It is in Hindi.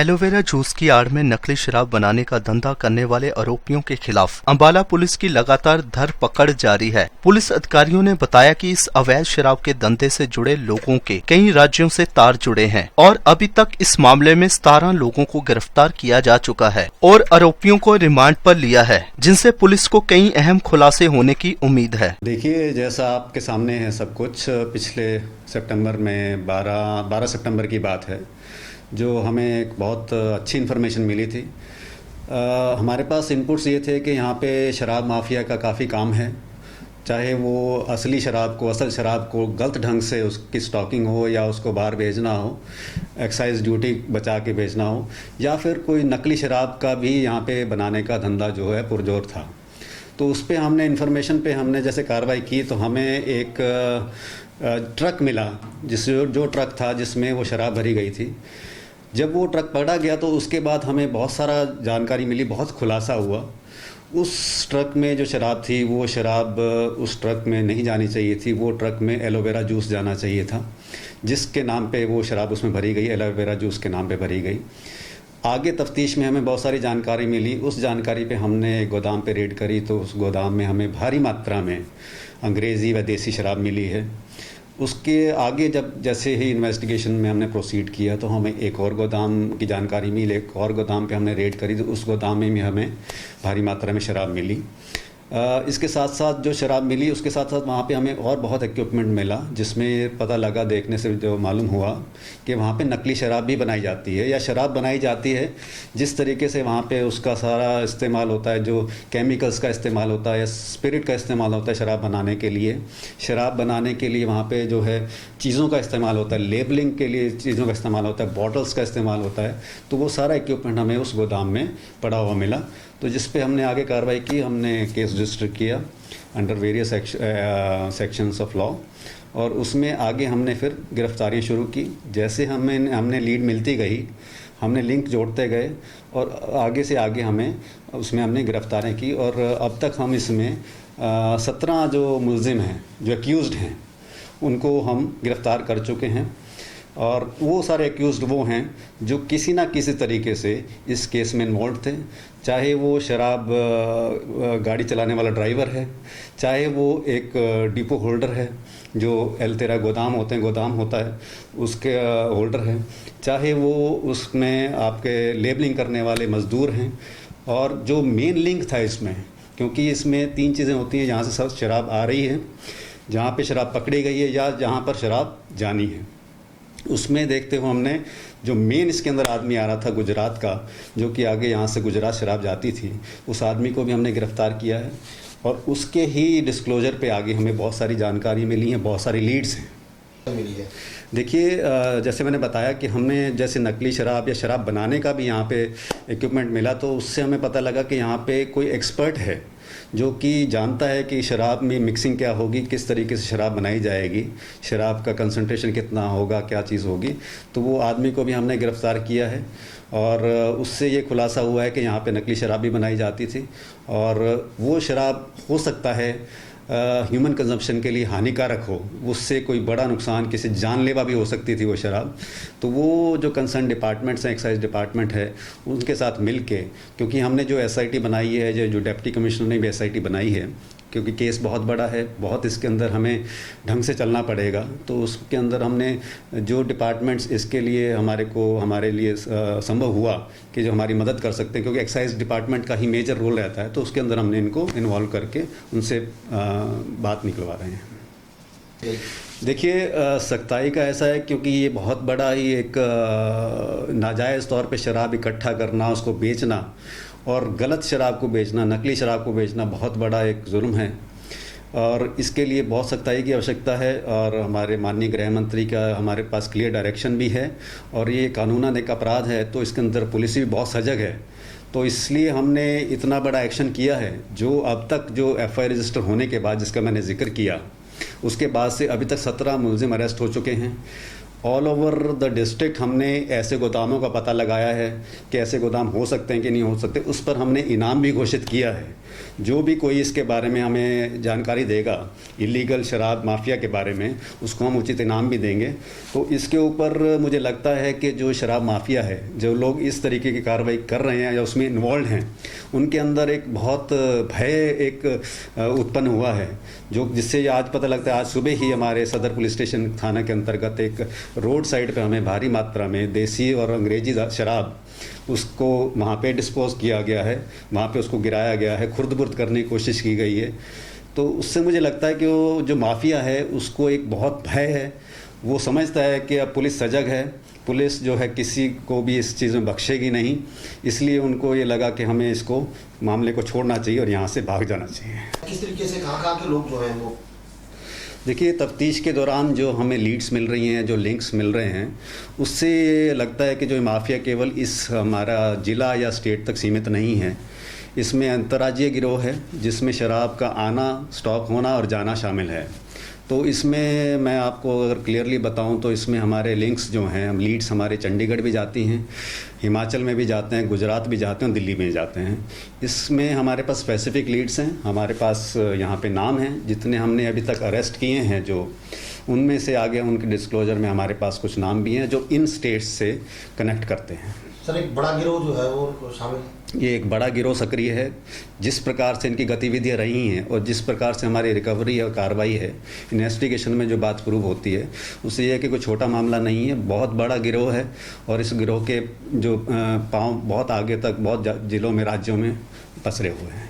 एलोवेरा जूस की आड़ में नकली शराब बनाने का धंधा करने वाले आरोपियों के खिलाफ अंबाला पुलिस की लगातार धरपकड़ जारी है। पुलिस अधिकारियों ने बताया कि इस अवैध शराब के धंधे से जुड़े लोगों के कई राज्यों से तार जुड़े हैं और अभी तक इस मामले में 17 लोगों को गिरफ्तार किया जा चुका है और आरोपियों को रिमांड पर लिया है, जिनसे पुलिस को कई अहम खुलासे होने की उम्मीद है। देखिए, जैसा आपके सामने है सब कुछ, पिछले सितंबर में 12 सितंबर की बात है, जो हमें एक बहुत अच्छी इन्फॉर्मेशन मिली थी। हमारे पास इनपुट्स ये थे कि यहाँ पे शराब माफिया का काफ़ी काम है, चाहे वो असल शराब को गलत ढंग से उसकी स्टॉकिंग हो या उसको बाहर भेजना हो, एक्साइज ड्यूटी बचा के भेजना हो, या फिर कोई नकली शराब का भी यहाँ पे बनाने का धंधा जो है पुरजोर था। तो उस पर हमने इन्फॉर्मेशन पे हमने जैसे कार्रवाई की तो हमें एक ट्रक मिला, जो ट्रक था जिसमें वो शराब भरी गई थी। जब वो ट्रक पकड़ा गया तो उसके बाद हमें बहुत सारा जानकारी मिली, बहुत खुलासा हुआ। उस ट्रक में जो शराब थी वो शराब उस ट्रक में नहीं जानी चाहिए थी, वो ट्रक में एलोवेरा जूस जाना चाहिए था, जिसके नाम पे वो शराब उसमें भरी गई, एलोवेरा जूस के नाम पे भरी गई। आगे तफ्तीश में हमें बहुत सारी जानकारी मिली। उस जानकारी पे हमने गोदाम पे रेड करी तो उस गोदाम में हमें भारी मात्रा में अंग्रेज़ी व देसी शराब मिली है। उसके आगे जैसे ही इन्वेस्टिगेशन में हमने प्रोसीड किया तो हमें एक और गोदाम की जानकारी मिली, एक और गोदाम पे हमने रेड करी तो उस गोदाम में भी हमें भारी मात्रा में शराब मिली। इसके साथ साथ जो शराब मिली उसके साथ साथ वहाँ पे हमें और बहुत इक्विपमेंट मिला, जिसमें पता लगा, देखने से जो मालूम हुआ कि वहाँ पे नकली शराब भी बनाई जाती है या शराब बनाई जाती है। जिस तरीके से वहाँ पे उसका सारा इस्तेमाल होता है, जो केमिकल्स का इस्तेमाल होता है या स्पिरिट का इस्तेमाल होता है शराब बनाने के लिए वहाँ पे जो है चीज़ों का इस्तेमाल होता है, लेबलिंग के लिए चीज़ों का इस्तेमाल होता है, बॉटल्स का इस्तेमाल होता है। तो वो सारा इक्विपमेंट हमें उस गोदाम में पड़ा हुआ मिला, तो जिस पे हमने आगे कार्रवाई की। हमने केस रजिस्टर किया under various sections of law और उसमें आगे हमने फिर गिरफ्तारियां शुरू की। जैसे हमने लीड मिलती गई, हमने लिंक जोड़ते गए और आगे से आगे हमने गिरफ्तारियां की और अब तक हम इसमें 17 जो मुलजिम हैं, जो एक्यूज़्ड हैं, उनको हम गिरफ़्तार कर चुके हैं। और वो सारे एक्यूज़्ड वो हैं जो किसी ना किसी तरीके से इस केस में इन्वॉल्व थे, चाहे वो शराब गाड़ी चलाने वाला ड्राइवर है, चाहे वो एक डिपो होल्डर है, जो एलतेरा गोदाम होता है उसके होल्डर है, चाहे वो उसमें आपके लेबलिंग करने वाले मज़दूर हैं। और जो मेन लिंक था इसमें, क्योंकि इसमें 3 चीज़ें होती हैं, जहाँ से शराब आ रही है, जहाँ पे शराब पकड़ी गई है या जहाँ पर शराब जानी है। उसमें देखते हुए हमने जो मेन इसके अंदर आदमी आ रहा था गुजरात का, जो कि आगे यहाँ से गुजरात शराब जाती थी, उस आदमी को भी हमने गिरफ़्तार किया है और उसके ही डिस्क्लोजर पे आगे हमें बहुत सारी जानकारी मिली है, बहुत सारी लीड्स हैं मिली है। देखिए, जैसे मैंने बताया कि हमें जैसे नकली शराब या शराब बनाने का भी यहाँ पे इक्विपमेंट मिला, तो उससे हमें पता लगा कि यहाँ पे कोई एक्सपर्ट है जो कि जानता है कि शराब में मिक्सिंग क्या होगी, किस तरीके से शराब बनाई जाएगी, शराब का कंसंट्रेशन कितना होगा, क्या चीज़ होगी। तो वो आदमी को भी हमने गिरफ़्तार किया है और उससे ये खुलासा हुआ है कि यहाँ पे नकली शराब भी बनाई जाती थी और वो शराब हो सकता है ह्यूमन कंजम्पशन के लिए हानिकारक हो, उससे कोई बड़ा नुकसान, किसी जानलेवा भी हो सकती थी वो शराब। तो वो जो कंसर्न डिपार्टमेंट्स हैं, एक्साइज डिपार्टमेंट है, उनके साथ मिल के, क्योंकि हमने जो एसआईटी बनाई है, जो डिप्टी कमिश्नर ने भी एसआईटी बनाई है, क्योंकि केस बहुत बड़ा है, बहुत इसके अंदर हमें ढंग से चलना पड़ेगा, तो उसके अंदर हमने जो डिपार्टमेंट्स इसके लिए हमारे लिए संभव हुआ कि जो हमारी मदद कर सकते हैं, क्योंकि एक्साइज डिपार्टमेंट का ही मेजर रोल रहता है, तो उसके अंदर हमने इनको इन्वॉल्व करके उनसे बात निकलवा रहे हैं। देखिए, सख्ताई का ऐसा है क्योंकि ये बहुत बड़ा ही एक नाजायज़ तौर पे शराब इकट्ठा करना, उसको बेचना और गलत शराब को बेचना, नकली शराब को बेचना बहुत बड़ा एक जुर्म है और इसके लिए बहुत सख्ताई की आवश्यकता है। और हमारे माननीय गृह मंत्री का हमारे पास क्लियर डायरेक्शन भी है और ये कानूनन एक अपराध है, तो इसके अंदर पुलिस भी बहुत सजग है। तो इसलिए हमने इतना बड़ा एक्शन किया है। जो अब तक जो एफआईआर रजिस्टर होने के बाद, जिसका मैंने जिक्र किया, उसके बाद से अभी तक 17 मुलजिम अरेस्ट हो चुके हैं ऑल ओवर द डिस्ट्रिक्ट हमने ऐसे गोदामों का पता लगाया है कि ऐसे गोदाम हो सकते हैं कि नहीं हो सकते, उस पर हमने इनाम भी घोषित किया है। जो भी कोई इसके बारे में हमें जानकारी देगा इलीगल शराब माफिया के बारे में, उसको हम उचित इनाम भी देंगे। तो इसके ऊपर मुझे लगता है कि जो शराब माफिया है, जो लोग इस तरीके की कार्रवाई कर रहे हैं या उसमें इन्वॉल्व हैं, उनके अंदर एक बहुत भय एक उत्पन्न हुआ है, जो जिससे आज पता लगता है। आज सुबह ही हमारे सदर पुलिस स्टेशन थाना के अंतर्गत एक रोड साइड पे हमें भारी मात्रा में देसी और अंग्रेजी शराब उसको वहाँ पे डिस्पोज किया गया है, वहाँ पे उसको गिराया गया है, खुर्द-बुर्द करने की कोशिश की गई है। तो उससे मुझे लगता है कि वो जो माफिया है उसको एक बहुत भय है, वो समझता है कि अब पुलिस सजग है, पुलिस जो है किसी को भी इस चीज़ में बख्शेगी नहीं, इसलिए उनको ये लगा कि हमें इसको मामले को छोड़ना चाहिए और यहाँ से भाग जाना चाहिए। किस तरीके से कहाँ के लोग जो हैं वो? देखिए, तफ्तीश के दौरान जो हमें लीड्स मिल रही हैं, जो लिंक्स मिल रहे हैं, उससे ये लगता है कि जो माफिया केवल इस हमारा ज़िला या स्टेट तक सीमित नहीं है। इसमें अंतर्राज्यीय गिरोह है जिसमें शराब का आना, स्टॉक होना और जाना शामिल है। तो इसमें मैं आपको अगर क्लियरली बताऊं तो इसमें हमारे लिंक्स जो हैं, हम लीड्स हमारे चंडीगढ़ भी जाती हैं, हिमाचल में भी जाते हैं, गुजरात भी जाते हैं, दिल्ली में जाते हैं। इसमें हमारे पास स्पेसिफिक लीड्स हैं, हमारे पास यहाँ पे नाम हैं, जितने हमने अभी तक अरेस्ट किए हैं जो, उनमें से आगे उनके डिस्क्लोजर में हमारे पास कुछ नाम भी हैं जो इन स्टेट्स से कनेक्ट करते हैं। सर, एक बड़ा गिरोह जो है वो शामिल? ये एक बड़ा गिरोह सक्रिय है। जिस प्रकार से इनकी गतिविधियां रही हैं और जिस प्रकार से हमारी रिकवरी और कार्रवाई है, इन्वेस्टिगेशन में जो बात प्रूव होती है, उससे यह है कि कोई छोटा मामला नहीं है, बहुत बड़ा गिरोह है। और इस गिरोह के जो पांव बहुत आगे तक बहुत जिलों में, राज्यों में पसरे हुए हैं।